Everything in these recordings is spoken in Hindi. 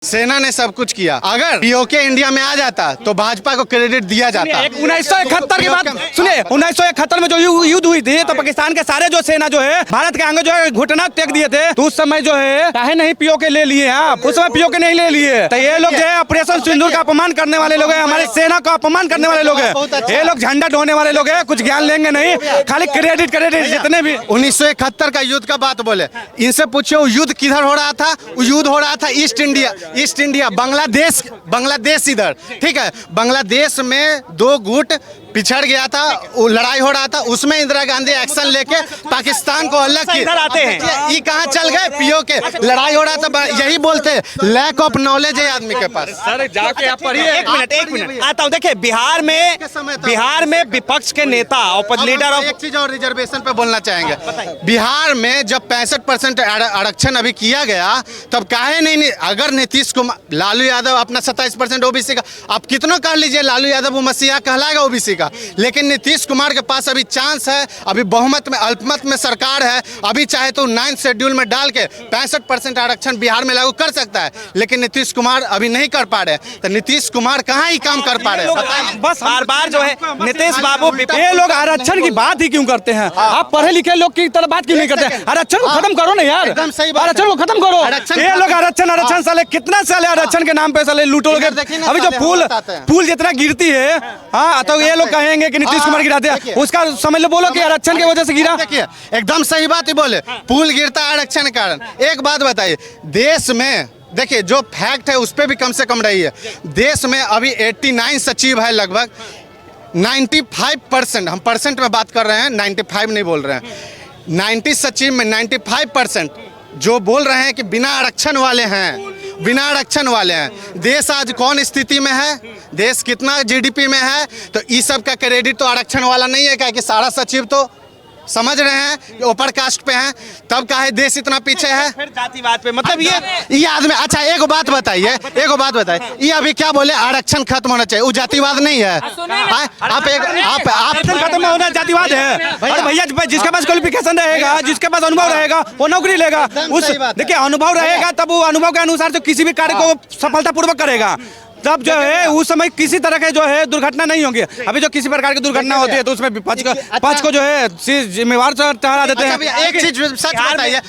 सेना ने सब कुछ किया। अगर पीओके इंडिया में आ जाता तो भाजपा को क्रेडिट दिया जाता। 1971 की बात सुनिए, 1971 में जो युद्ध हुई थी तो पाकिस्तान के सारे जो सेना जो है भारत के आगे जो है घुटना टेक दिए थे, तो उस समय जो है चाहे नहीं पीओके ले लिए आप, उस समय पीओके नहीं ले लिए। तो ये लोग जो है ऑपरेशन सिंदूर का अपमान करने वाले लोग हैं, हमारे सेना का अपमान करने वाले लोग हैं, ये लोग झंडा ढोने वाले लोग हैं, कुछ ज्ञान लेंगे नहीं, खाली क्रेडिट जितने भी 1971 का युद्ध का बात बोले, इनसे पूछे वो युद्ध किधर हो रहा था? वो युद्ध हो रहा था ईस्ट इंडिया बांग्लादेश इधर, ठीक है। बांग्लादेश में दो गुट पिछड़ गया था, वो लड़ाई हो रहा था, उसमें इंदिरा गांधी एक्शन लेके पाकिस्तान को अलग किया। आते हैं ये कहाँ चल गए? पीओके लड़ाई हो रहा था, यही बोलते हैं लैक ऑफ नॉलेज है आदमी के पास। सर जाके आप पढ़िए। एक मिनट आता हूँ। देखिए बिहार में विपक्ष के नेता और लीडर ऑफ, एक चीज और रिजर्वेशन पे बोलना चाहेंगे। बिहार में जब 65% आरक्षण अभी किया गया, तब काहे नहीं? अगर नीतीश कुमार, लालू यादव अपना 27% ओबीसी का, आप कितना कह लीजिए लालू यादव वो मसीहा कहलाएगा ओबीसी का, लेकिन नीतीश कुमार के पास अभी चांस है, अभी बहुमत में अल्पमत में सरकार है, अभी चाहे तो 9th शेड्यूल में डाल के 65% आरक्षण बिहार में लागू कर सकता है, लेकिन नीतीश कुमार अभी नहीं कर पा रहे। तो नीतीश कुमार कहाँ ही काम कर पा रहे? बस बार जो है नीतीश बाबू, ये लोग आरक्षण की बात ही क्यों करते हैं? आप पढ़े लिखे लोग की तरह बात क्यों नहीं करते? आरक्षण को खत्म करो ना यार, एकदम सही बात, आरक्षण को खत्म करो। ये लोग आरक्षण साले कितना साले आरक्षण के नाम पे साले लूटोगे। अभी जो पुल जितना गिरती है, हाँ, तो ये लोग कहेंगे कि नीतीश कुमार गिराते हैं, उसका समझ लो, बोलो कि आरक्षण की वजह से गिरा। देखिए एकदम सही बात ही बोले, पुल गिरता है आरक्षण के कारण। एक बात बताइए, देश में देखिए जो फैक्ट है उस पर भी कम से कम रही है। देश में अभी 89 सचिव है, लगभग 95%, हम परसेंट में बात कर रहे हैं, 95 नहीं बोल रहे हैं, 90 सचिव में 95% जो बोल रहे हैं कि बिना आरक्षण वाले हैं। देश आज कौन स्थिति में है? देश कितना जीडीपी में है? तो इस सब का क्रेडिट तो आरक्षण वाला नहीं है, क्या कि सारा सचिव तो समझ रहे हैं कि ऊपर कास्ट पे हैं, तब काहे देश इतना पीछे है? फिर जातिवाद पे मतलब ये आदमी, अच्छा एक बात बताइए, ये अभी क्या बोले? आरक्षण खत्म होना चाहिए, वो जातिवाद नहीं है। आप खत्म होना जातिवाद है? अरे भैया, जिसके पास क्वालिफिकेशन रहेगा, जिसके पास अनुभव रहेगा, वो नौकरी लेगा। उस देखिए अनुभव रहेगा, तब वो अनुभव के अनुसार जो किसी भी कार्य को सफलतापूर्वक करेगा, तब जो है उस समय किसी तरह के जो है दुर्घटना नहीं होंगी। अभी जो किसी प्रकार की दुर्घटना होती है तो उसमें पक्ष को जो है जिम्मेवार ठहरा देते हैं। एक चीज सच बताइए,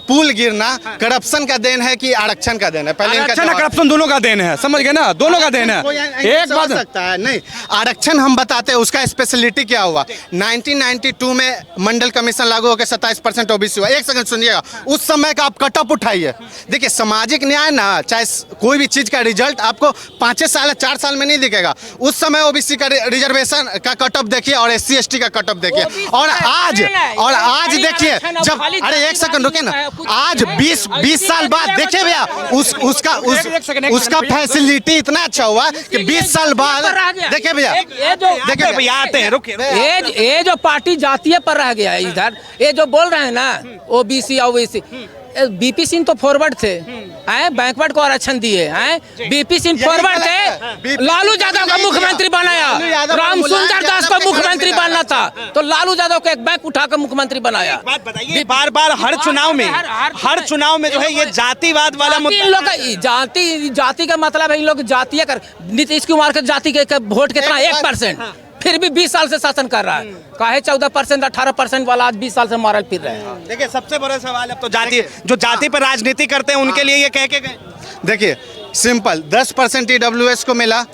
पुल गिरना करप्शन का देन है कि आरक्षण का देन है? पहले आरक्षण करप्शन दोनों का देन है, समझ गए ना, दोनों का देन है। एक बात सकता है नहीं, आरक्षण हम बताते हैं उसका स्पेशलिटी क्या हुआ। 1992 में मंडल कमीशन लागू होकर 27% ओबीसी हुआ। एक सेकंड सुनिएगा, उस समय का आप कट ऑफ उठाइए। देखिए सामाजिक न्याय ना, चाहे कोई भी चीज का रिजल्ट आपको 5 साल 4 साल में नहीं दिखेगा। उस समय ओबीसी का रिजर्वेशन का कट ऑफ देखिए और SC ST का कट ऑफ देखिए, और आज देखिए जब, अरे एक सेकंड रुकिए ना, आज 20 साल बाद देखिए भैया उसका फैसिलिटी इतना अच्छा हुआ कि 20 साल बाद देखिए भैया, देखिए भैया आते हैं, रुकिए। ये जो पार्टी जातीय पर रह गया है इधर, ये जो बोल रहे हैं ना ओबीसी ओबीसी, बीपी सिंह तो फॉरवर्ड थे, बैकवर्ड को आरक्षण दिए हैं। बीपी सिंह फॉरवर्ड थे, लालू यादव का मुख्यमंत्री बनाया, राम सुंदर दास को मुख्यमंत्री बनना था तो लालू यादव को एक बैक उठाकर मुख्यमंत्री बनाया। बात बताइए, बार हर चुनाव में जो है ये जातिवाद वाला मुद्दा, जाति का मतलब है इन लोग जातीय कर। नीतीश कुमार के जाति के वोट कितना? 1%, फिर भी 20 साल से शासन कर रहा है। काहे 14% 18% वाला आज 20 साल से मारल फिर रहे हैं। देखिए सबसे बड़ा सवाल अब तो जाति पर राजनीति करते हैं उनके लिए ये कह के गए। देखिए सिंपल, 10% EWS को मिला,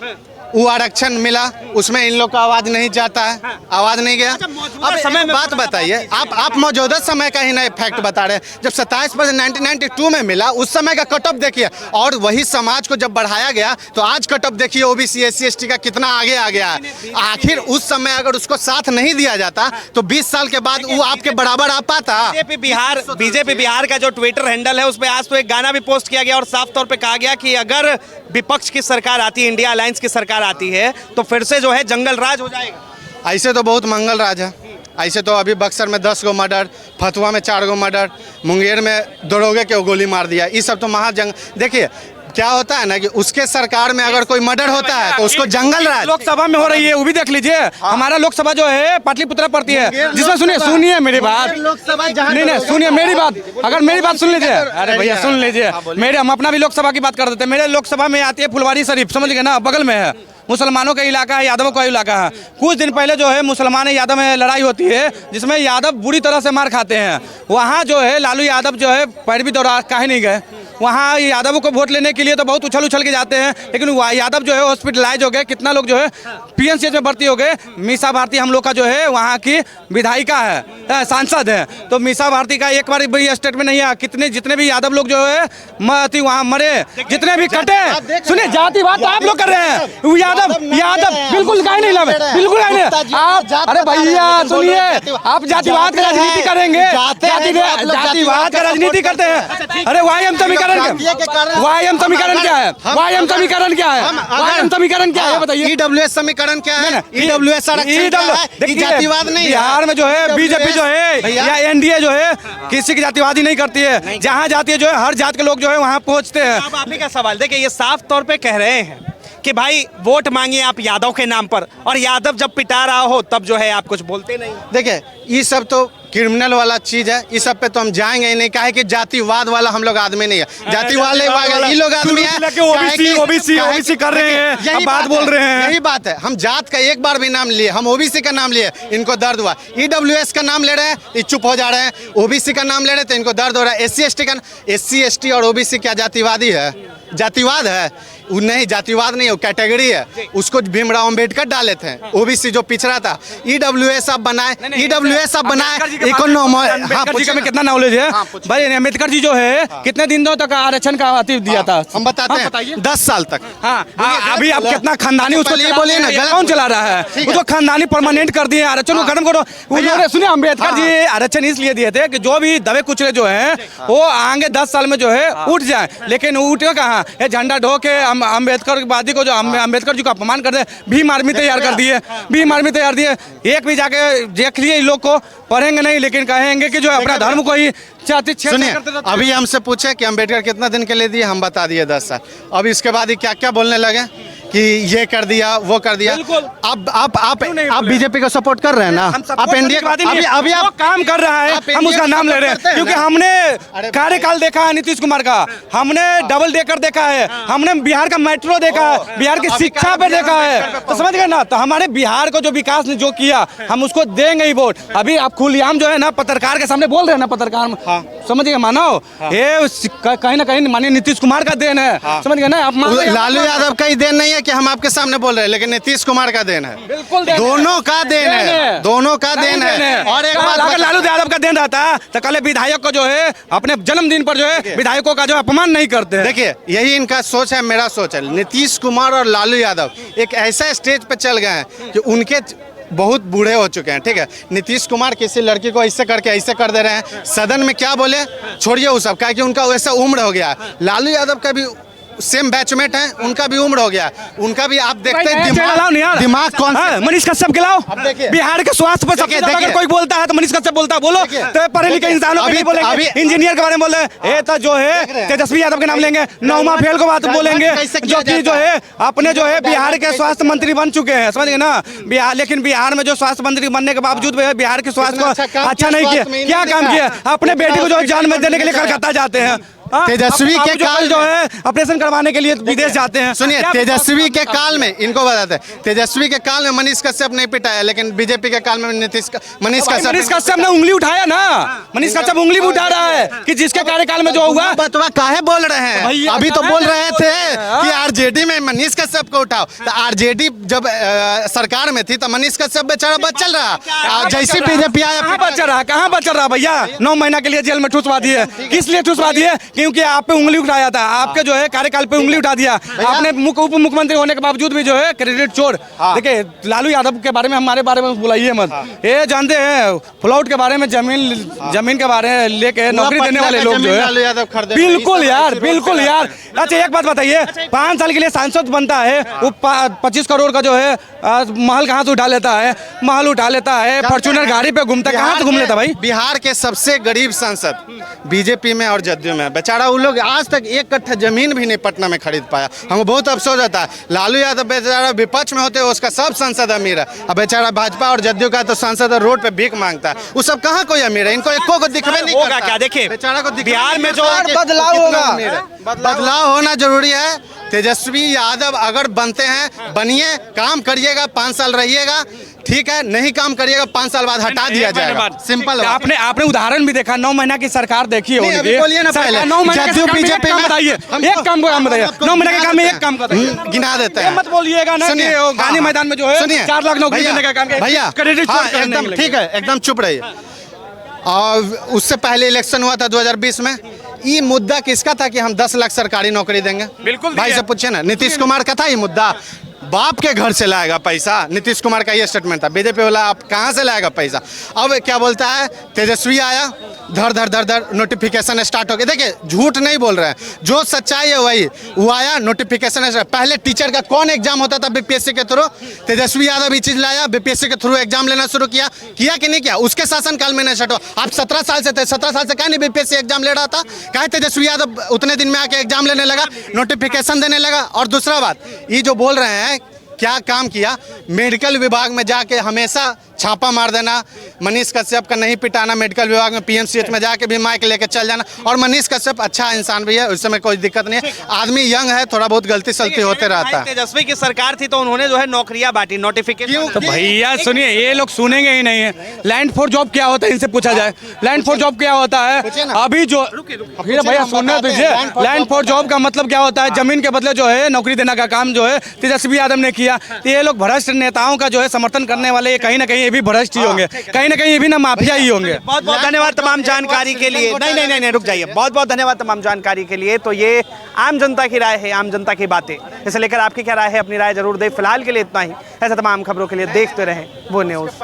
वो आरक्षण मिला, उसमें इन लोग का आवाज नहीं जाता है, आवाज नहीं गया। अब समय बात बताइए, आप मौजूदा समय का ही ना फैक्ट बता रहे हैं। जब 27% 1992 में मिला, उस समय का कट ऑफ देखिए, और वही समाज को जब बढ़ाया गया तो आज कट ऑफ देखिए ओबीसी SC ST का कितना आगे आ गया है। आखिर उस समय अगर उसको साथ नहीं दिया जाता तो 20 साल के बाद वो आपके बराबर आ पाता। बीजेपी बिहार का जो ट्विटर हैंडल है उस पर आज तो एक गाना भी पोस्ट किया गया और साफ तौर पे कहा गया कि अगर विपक्ष की सरकार आती है, इंडिया अलायंस की सरकार आती है, तो फिर से जो है जंगल राज हो जाएगा। ऐसे तो बहुत मंगल राज है, ऐसे तो अभी बक्सर में 10 गो मर्डर, फतुहा में 4 गो मर्डर, मुंगेर में दरोगे के गोली मार दिया, ये सब तो महाजंग। देखिए क्या होता है ना कि उसके सरकार में अगर कोई मर्डर होता है तो उसको जंगल राज। लोकसभा में हो रही है वो भी देख लीजिए। हमारा लोकसभा जो है पाटलिपुत्रा पड़ती है, जिसमें सुनिए मेरी बात, नहीं सुनिए मेरी बात, अगर मेरी बात सुन लीजिए, अरे भैया सुन लीजिए मेरे, हम अपना भी लोकसभा की बात कर देते हैं। मेरे लोकसभा में आती है फुलवारी शरीफ, समझ गए ना, बगल में है, मुसलमानों का इलाका है, यादवों का इलाका है। कुछ दिन पहले जो है मुसलमान यादव में लड़ाई होती है जिसमें यादव बुरी तरह से मार खाते हैं। वहाँ जो है लालू यादव जो है पैरवी दौरा काहे नहीं गए, वहाँ यादवों को वोट लेने के लिए तो बहुत उछल के जाते हैं, लेकिन यादव जो है हॉस्पिटलाइज हो गए, कितना लोग जो है पीएमसीएच में भर्ती हो गए। मीसा भारती हम लोग का जो है वहाँ की विधायिका है, सांसद है, तो मीसा भारती का एक बार स्टेटमेंट नहीं है। कितने जितने भी यादव लोग जो है वहाँ मरे, जितने भी कटे, सुनिए जातिवाद आप लोग कर रहे हैं। यादव बिल्कुल काहे नहीं लावे, बिल्कुल काहे नहीं आप, अरे भैया सुनिए, आप जातिवाद का राजनीति करेंगे, जातिवाद का राजनीति करते हैं। अरे वाईएम समीकरण वाईएम समीकरण क्या है, वाईएम समीकरण क्या है, वाईएम समीकरण क्या है बताइए। ईडब्ल्यूएस समीकरण क्या है, ईडब्ल्यूएस जातिवाद नहीं। बिहार में जो है बीजेपी जो है या एनडीए जो है किसी की जातिवादी नहीं करती है, जहाँ जाती है जो है हर जात के लोग जो है वहाँ पहुँचते हैं। अब आप ही का सवाल देखिए, ये साफ तौर पे कह रहे हैं कि भाई वोट मांगिए आप यादव के नाम पर, और यादव जब पिटा रहा हो तब जो है आप कुछ बोलते नहीं। देखिए ये सब तो क्रिमिनल वाला चीज है, इस सब पे तो हम जाएंगे ही नहीं। काहे कि जातिवाद वाला हम लोग आदमी नहीं है, जातिवाद ये लोग आदमी है। ओबीसी कर रहे हैं, अब बात बोल रहे हैं, यही बात है। हम जात का एक बार भी नाम लिए, हम ओबीसी का नाम लिए, इनको दर्द हुआ। ईडब्ल्यूएस का नाम ले रहे हैं, ये चुप हो जा रहे हैं। ओबीसी का नाम ले रहे हैं तो इनको दर्द हो रहा है। एससी एसटी और ओबीसी क्या जातिवादी है, जातिवाद है? नहीं, जातिवाद नहीं है, कैटेगरी है। उसको भीमराव अंबेडकर डाले थे, ओबीसी जो पिछड़ा था। ईडब्ल्यूएस अब बनाए, ईडब्ल्यूएस अब बनाए। अम्बेडकर जी का कितना नॉलेज है भाई? अम्बेडकर जी जो है कितने दिनों तक आरक्षण का अतीत दिया था, हम बताते हैं 10 साल तक। हाँ, अभी अब कितना खानदानी उसको बोलिए ना, कौन चला रहा है? वो तो खानदानी परमानेंट कर दिए आरक्षण को खत्म करो। उन्होंने सुनिए अम्बेडकर जी आरक्षण इसलिए दिए थे कि जो भी दबे कुचले जो है वो आगे 10 साल में जो है उठ जाए, लेकिन उठे कहाँ? ये झंडा ढो के अम्बेडकर वादी को जो अम्बेडकर जी को अपमान कर दे, भीम आर्मी तैयार कर दिए, भीम आर्मी तैयार दिए। एक भी जाके देख लिए, इन लोग को पढ़ेंगे नहीं लेकिन कहेंगे कि जो अपना धर्म को ही सुनिए, अभी हमसे पूछे कि अम्बेडकर कितना दिन के लिए दिए, हम बता दिए 10 साल। अब इसके बाद ही क्या क्या बोलने लगे कि ये कर दिया वो कर दिया। अब आप बीजेपी को सपोर्ट कर रहे हैं ना, आप एनडीए अभी आप काम कर रहा है, हम उसका नाम ले रहे हैं क्योंकि हमने कार्यकाल देखा है नीतीश कुमार का, हमने डबल डेकर देखा है, हमने बिहार का मेट्रो देखा है, बिहार की शिक्षा पे देखा है, तो समझ गए ना। तो हमारे बिहार को जो विकास ने जो किया हम उसको देंगे ही वोट। अभी आप खुलेआम जो है ना पत्रकार के सामने बोल रहे हैं ना, पत्रकार समझ गए मानो ये कहीं ना कहीं माननीय नीतीश कुमार का देन है, समझ गए ना। लालू यादव का ही देन नहीं है कि हम आपके सामने बोल रहे हैं, लेकिन नीतीश कुमार का देन है, बिल्कुल दोनों का देन है, दोनों का देन है। और एक बात, अगर लालू यादव का देन रहता तो कल विधायक को जो है अपने जन्मदिन पर जो है विधायकों का जो अपमान नहीं करते। देखिए यही इनका सोच है, मेरा सोच है। नीतीश कुमार और लालू यादव एक ऐसा स्टेज पे चल गए हैं कि उनके बहुत बूढ़े हो चुके हैं, ठीक है। नीतीश कुमार किसी लड़की को ऐसे करके ऐसे कर दे रहे हैं, सदन में क्या बोले छोड़िए वो सब, क्या कि उनका वैसा उम्र हो गया है। लालू यादव का भी सेम बैचमेट है, उनका भी उम्र हो गया, उनका भी आप देखते हैं दिमाग कौन सा। मनीष कश्यप के लाओ, बिहार के स्वास्थ्य पर सबसे ज्यादा अगर कोई बोलता है तो मनीष कश्यप बोलता है। बोलो तो पढ़े लिखे इंसानों के बोलेंगे, इंजीनियर के बारे में बोले ये तो जो है तेजस्वी यादव के नाम लेंगे, नौमा फेल को बात बोलेंगे, जो कि जो है अपने जो है बिहार के स्वास्थ्य मंत्री बन चुके हैं, समझ गए ना। बिहार, लेकिन बिहार में जो स्वास्थ्य मंत्री बनने के बावजूद बिहार के स्वास्थ्य को अच्छा नहीं किया, क्या काम किया? अपने बेटी को जो जान में देने के लिए कलकत्ता जाते हैं, तेजस्वी के काल जो है ऑपरेशन करवाने के लिए विदेश जाते हैं। सुनिए, तेजस्वी के काल में इनको बताते हैं, तेजस्वी के काल में मनीष कश्यप नहीं पिटाया, लेकिन बीजेपी के काल में मनीष कश्यप ने उंगली उठाया ना, मनीष कश्यप उंगली भी उठा रहा है कि जिसके कार्यकाल में जो हुआ। बतवा काहे बोल रहे हैं? अभी तो बोल रहे थे कि आरजेडी में मनीष कश्यप को उठाओ, तो आरजेडी जब सरकार में थी तो मनीष कश्यप बेचारा बच चल रहा, जैसे बीजेपी आया कहाँ बच रहा भैया? 9 महीना के लिए जेल में ठुसवा दिए, किस लिए ठुसवा दिए? क्योंकि आप पे उंगली उठाया था, आपके जो है कार्यकाल पे उंगली उठा दिया आपने। उप मुख्यमंत्री होने के बावजूद भी जो है क्रेडिट चोर। देखिए लालू यादव के बारे में हमारे बारे में बुलाइए मत, ये जानते हैं फ्लॉट के बारे में, जमीन के बारे में लेके नौकरी देने वाले लोग जो है। बिल्कुल यार, बिल्कुल यार। अच्छा एक बात बताइए, 5 साल के लिए सांसद बनता है, वो 25 करोड़ का जो है महल कहाँ से उठा लेता है? महल उठा लेता है, फॉर्च्यूनर गाड़ी पे घूमता है, कहाँ से घूम लेता भाई? बिहार के सबसे गरीब सांसद बीजेपी में और जदयू में, बेचारा बेचारा वो लोग आज तक 1 कट्ठा जमीन भी नहीं पटना में खरीद पाया। हमको बहुत अफसोस होता है। लालू यादव बेचारा विपक्ष में होते हुए उसका सब सांसद अमीर है, अब बेचारा भाजपा और जदयू का तो सांसद रोड पे भीख मांगता है। वो सब कहाँ कोई अमीर है? इनको एको को दिखने नहीं होगा करता। क्या? देखिए, बेचारा को बिहार में जो बदलाव होगा, बदलाव होना जरूरी है। तेजस्वी यादव अगर बनते हैं, बनिए, काम करिएगा, 5 साल रहिएगा, ठीक है। नहीं काम करिएगा 5 साल बाद हटा दिया जाएगा। सिंपल बात। आपने उदाहरण भी देखा, 9 महीना की सरकार देखी नहीं, अभी बोलिए ना पहले। 9 महीने जदयू बीजेपी में बताइए, एक काम बताइए, 9 महीने के काम में एक काम बताइए, गिना देते ये हैं। मत बोलिएगा ना कि वो गांधी मैदान में जो है 4 लाख नौकरी देने का काम किया। भैया क्रेडिट हाँ, चोर करने एकदम लगे। ठीक है, एकदम चुप रहिए। और उससे पहले इलेक्शन हुआ था 2020 में, ये मुद्दा किसका था कि हम 10 लाख सरकारी नौकरी देंगे? बिल्कुल भाई से पूछे ना, नीतीश कुमार का था ये मुद्दा। बाप के घर से लाएगा पैसा, नीतीश कुमार का ये स्टेटमेंट था। बीजेपी वाला आप कहाँ से लाएगा पैसा? अब क्या बोलता है, तेजस्वी आया, धर धर धर धर नोटिफिकेशन स्टार्ट हो गया। देखिए झूठ नहीं बोल रहे हैं, जो सच्चाई है वही। वो आया, नोटिफिकेशन। पहले टीचर का कौन एग्जाम होता था बीपीएससी के थ्रू? तेजस्वी यादव ये चीज लाया, बीपीएससी के थ्रू एग्जाम लेना शुरू किया कि नहीं किया? उसके शासनकाल में नहीं स्टार्ट हुआ। आप 17 साल से थे, 17 साल से क्या नहीं बीपीएससी एग्जाम ले रहा था? क्या तेजस्वी यादव उतने दिन में आके एग्जाम लेने लगा, नोटिफिकेशन देने लगा? और दूसरा बात, ये जो बोल रहे हैं क्या काम किया, मेडिकल विभाग में जाके हमेशा छापा मार देना, मनीष कश्यप का नहीं पिटाना, मेडिकल विभाग में पीएमसीएच में जाके भी माइक लेके चल जाना। और मनीष कश्यप अच्छा इंसान भी है, उस समय कोई दिक्कत नहीं है, आदमी यंग है, थोड़ा बहुत गलती सलती होते रहता है। तेजस्वी की सरकार थी तो उन्होंने जो है नौकरियां बांटी, नोटिफिकेशन। तो भैया सुनिए, ये लोग सुनेंगे ही नहीं है। लैंड फॉर जॉब क्या होता है, इनसे पूछा जाए। लैंड फॉर जॉब क्या होता है? अभी जो भैया सुनने दीजिए, लैंड फॉर जॉब का मतलब क्या होता है? जमीन के बदले जो है नौकरी देने का काम जो है तेजस्वी यादव ने किया। तो ये लोग भ्रष्ट नेताओं का जो है समर्थन करने वाले, ये कहीं ना कहीं ये भी भ्रष्ट ही होंगे, कहीं ना कहीं ये भी ना माफिया ही होंगे। बहुत बहुत धन्यवाद तमाम जानकारी के लिए। नहीं, रुक जाइए। बहुत बहुत धन्यवाद तमाम जानकारी के लिए। तो ये आम जनता की राय है, आम जनता की बातें। इसे लेकर आपकी क्या राय है? अपनी राय जरूर दें। फिलहाल के लिए इतना ही। ऐसे तमाम खबरों के लिए देखते रहें वो न्यूज़।